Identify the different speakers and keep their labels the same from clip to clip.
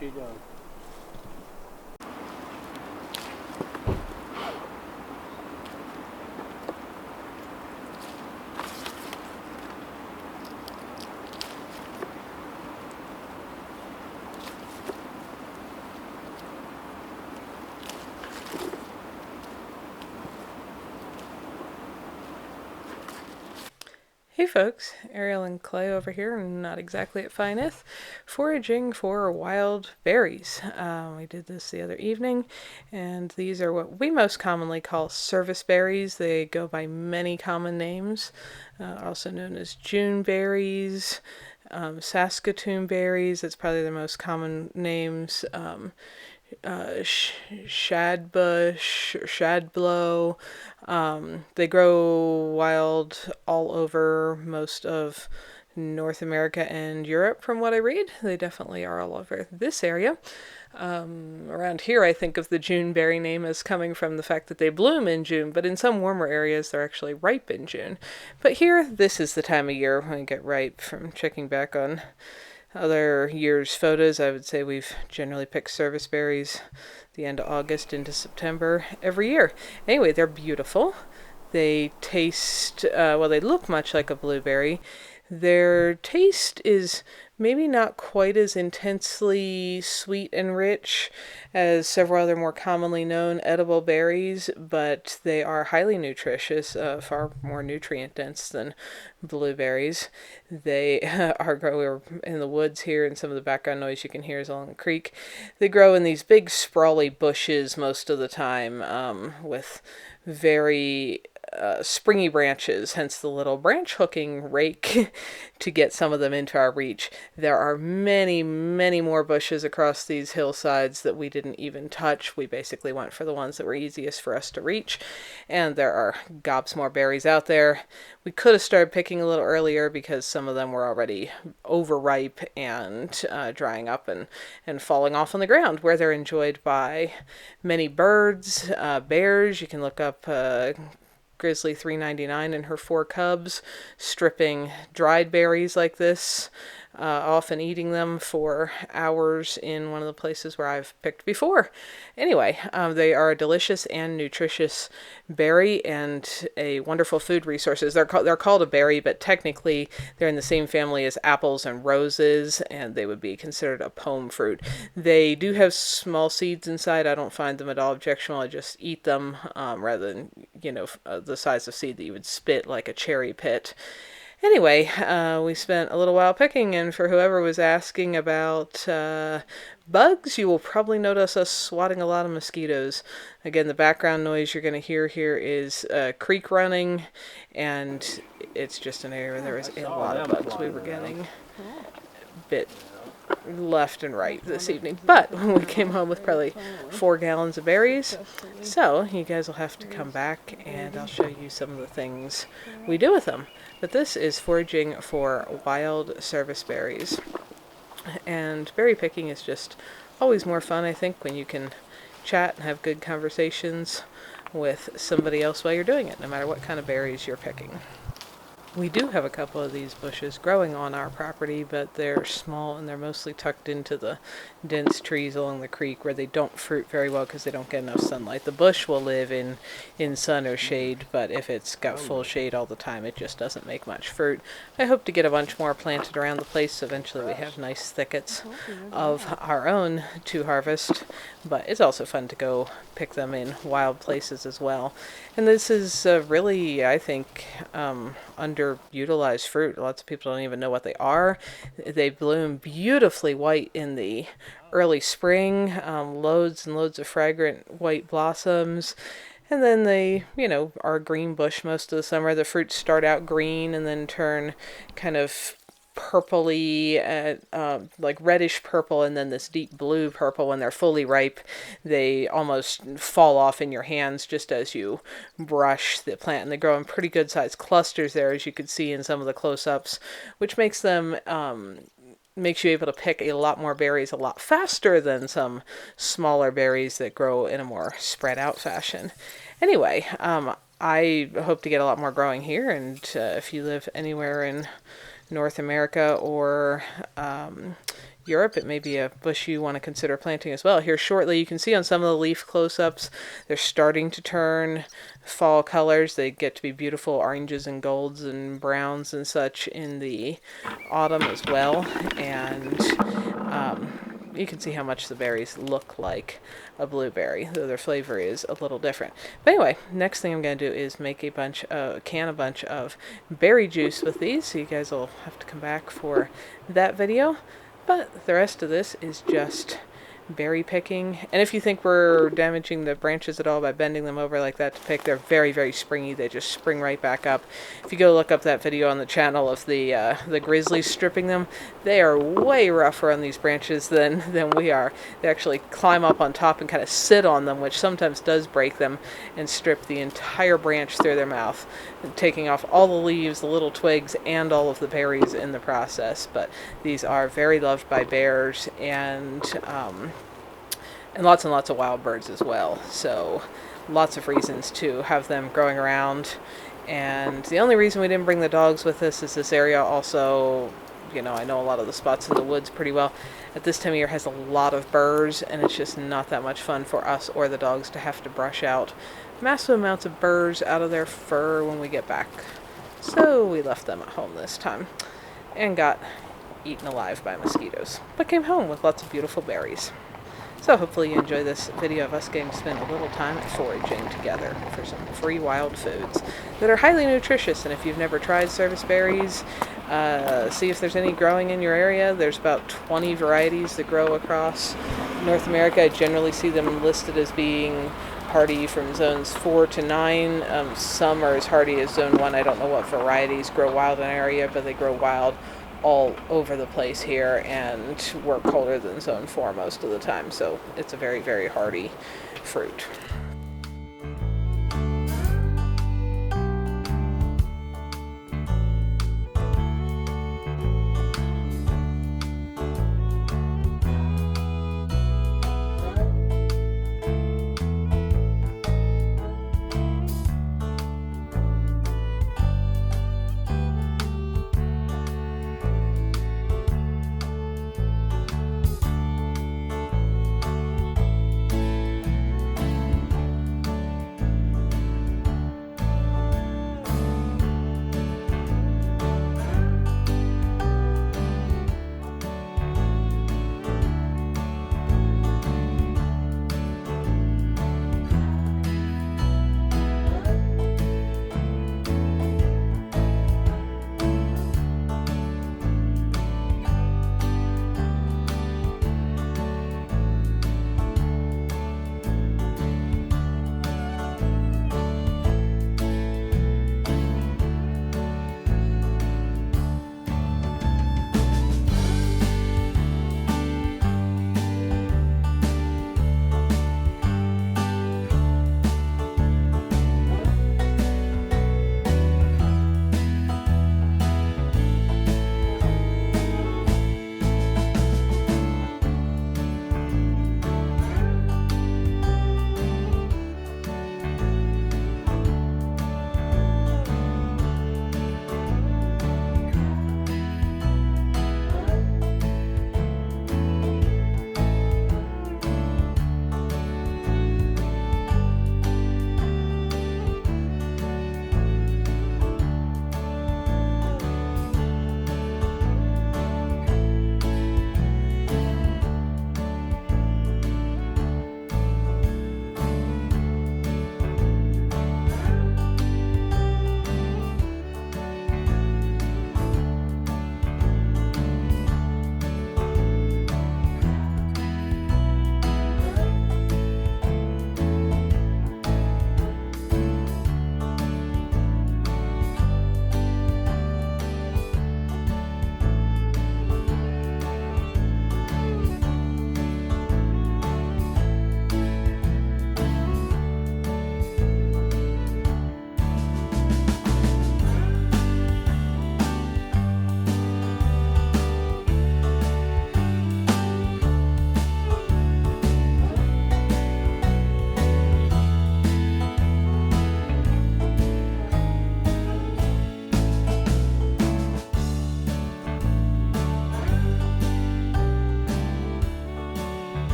Speaker 1: you doing?
Speaker 2: Hey folks, Ariel and Clay over here, not exactly at Fineth, foraging for wild berries. We did this the other evening, and these are what we most commonly call serviceberries. They go by many common names, also known as June berries, Saskatoon berries, that's probably the most common names, shadbush, shadblow. They grow wild all over most of North America and Europe, from what I read. They definitely are all over this area. Around here, I think of the Juneberry name as coming from the fact that they bloom in June, but in some warmer areas, they're actually ripe in June. But here, this is the time of year when they get ripe. From checking back on other years' photos, I would say we've generally picked service berries the end of August into September every year. Anyway, they're beautiful. They taste, well, they look much like a blueberry. Their taste is maybe not quite as intensely sweet and rich as several other more commonly known edible berries, but they are highly nutritious, far more nutrient dense than blueberries. They are grow in the woods here, and some of the background noise you can hear is along the creek. They grow in these big sprawly bushes most of the time, with very springy branches, hence the little branch hooking rake to get some of them into our reach. There are many, many more bushes across these hillsides that we didn't even touch. We basically went for the ones that were easiest for us to reach, and there are gobs more berries out there. We could have started picking a little earlier because some of them were already overripe and drying up and falling off on the ground, where they're enjoyed by many birds, bears. You can look up Grizzly 399 and her 4 cubs stripping dried berries like this, often eating them for hours in one of the places where I've picked before. Anyway, they are a delicious and nutritious berry and a wonderful food resources. They're called a berry, but technically they're in the same family as apples and roses, and they would be considered a pome fruit. They do have small seeds inside. I don't find them at all objectionable. I just eat them rather than, the size of seed that you would spit like a cherry pit. Anyway, we spent a little while picking, and for whoever was asking about bugs, you will probably notice us swatting a lot of mosquitoes. Again, the background noise you're going to hear here is a creek running, and it's just an area where there was a lot of bugs we were getting bit left and right this evening. But we came home with probably 4 gallons of berries, so you guys will have to come back and I'll show you some of the things we do with them. But this is foraging for wild service berries, and berry picking is just always more fun, I think, when you can chat and have good conversations with somebody else while you're doing it, no matter what kind of berries you're picking. We do have a couple of these bushes growing on our property, but they're small and they're mostly tucked into the dense trees along the creek where they don't fruit very well because they don't get enough sunlight. The bush will live in sun or shade, but if it's got full shade all the time, it just doesn't make much fruit. I hope to get a bunch more planted around the place, so eventually we have nice thickets of our own to harvest, but it's also fun to go pick them in wild places as well. And this is really, I think, underutilized fruit. Lots of people don't even know what they are. They bloom beautifully white in the early spring, loads and loads of fragrant white blossoms. And then they, are a green bush most of the summer. The fruits start out green and then turn kind of purpley, like reddish purple, and then this deep blue purple. When they're fully ripe, they almost fall off in your hands just as you brush the plant, and they grow in pretty good sized clusters there, as you could see in some of the close-ups, which makes them makes you able to pick a lot more berries a lot faster than some smaller berries that grow in a more spread out fashion. Anyway, I hope to get a lot more growing here, and if you live anywhere in North America or Europe, it may be a bush you want to consider planting as well. Here shortly, you can see on some of the leaf close-ups, they're starting to turn fall colors. They get to be beautiful oranges and golds and browns and such in the autumn as well. And you can see how much the berries look like a blueberry, though their flavor is a little different. But anyway, next thing I'm going to do is make a bunch of berry juice with these, so you guys will have to come back for that video. But the rest of this is just berry picking. And if you think we're damaging the branches at all by bending them over like that to pick, they're very, very springy. They just spring right back up. If you go look up that video on the channel of the grizzlies stripping them, they are way rougher on these branches than we are. They actually climb up on top and kind of sit on them, which sometimes does break them, and strip the entire branch through their mouth, taking off all the leaves, the little twigs, and all of the berries in the process. But these are very loved by bears and lots and lots of wild birds as well. So lots of reasons to have them growing around. And the only reason we didn't bring the dogs with us is this area also, I know a lot of the spots in the woods pretty well. At this time of year has a lot of burrs, and it's just not that much fun for us or the dogs to have to brush out massive amounts of burrs out of their fur when we get back. So we left them at home this time and got eaten alive by mosquitoes, but came home with lots of beautiful berries. So hopefully you enjoy this video of us getting to spend a little time foraging together for some free wild foods that are highly nutritious. And if you've never tried serviceberries, see if there's any growing in your area. There's about 20 varieties that grow across North America. I generally see them listed as being hardy from zones 4 to 9. Some are as hardy as zone 1. I don't know what varieties grow wild in an area, but they grow wild all over the place here, and we're colder than zone 4 most of the time, so it's a very, very hardy fruit.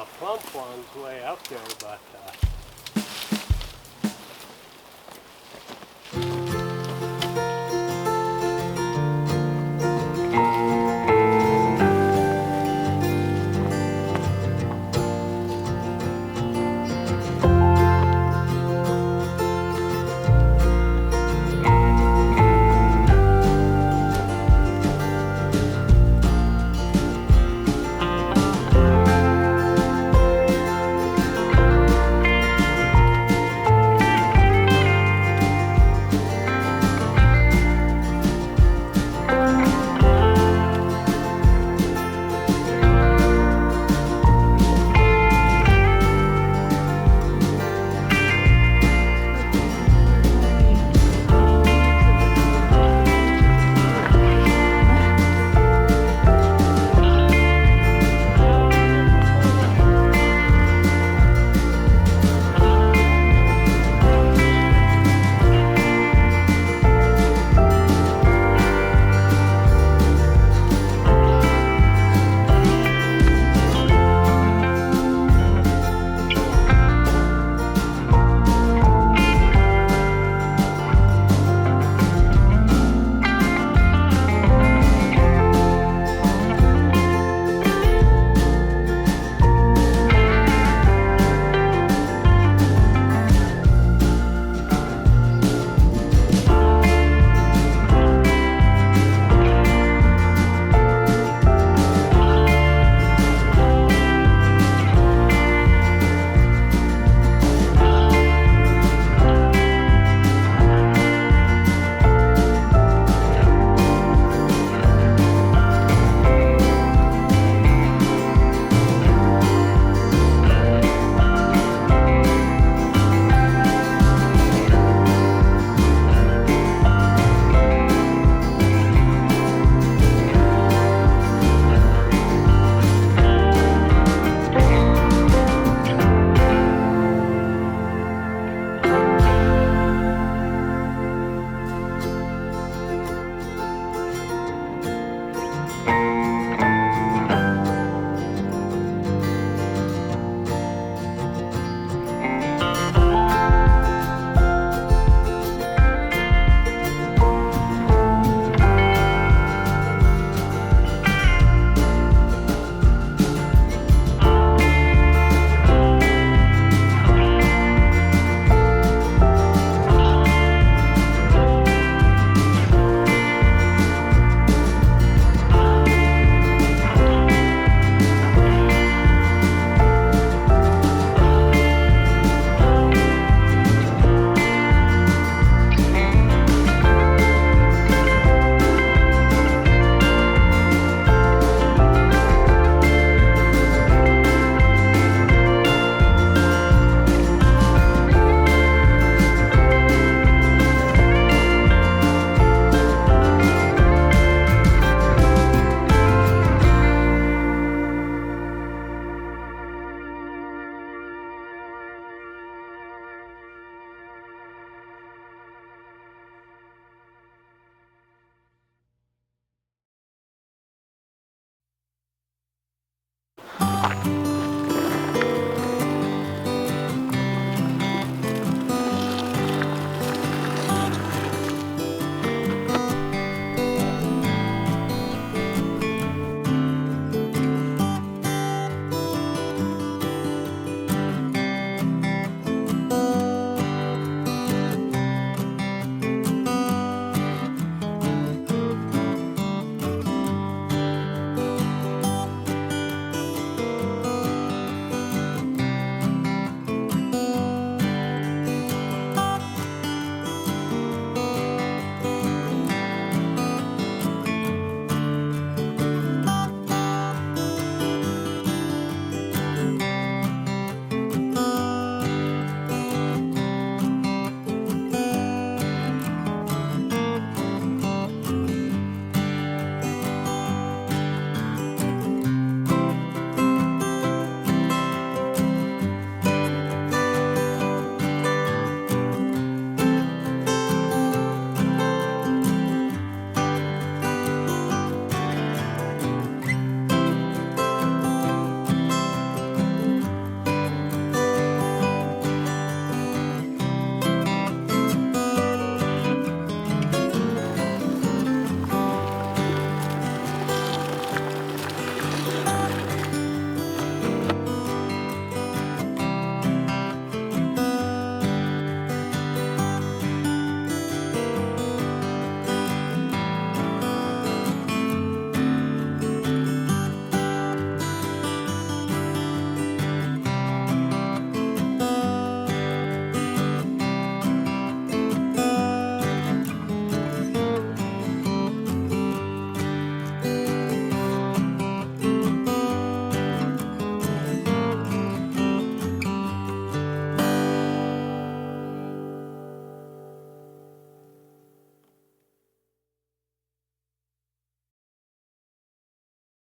Speaker 1: plump ones way up there, but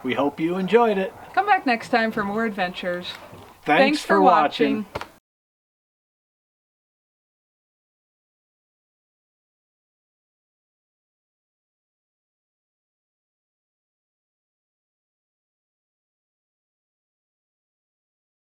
Speaker 3: We hope you enjoyed it.
Speaker 2: Come back next time for more adventures.
Speaker 3: Thanks for watching.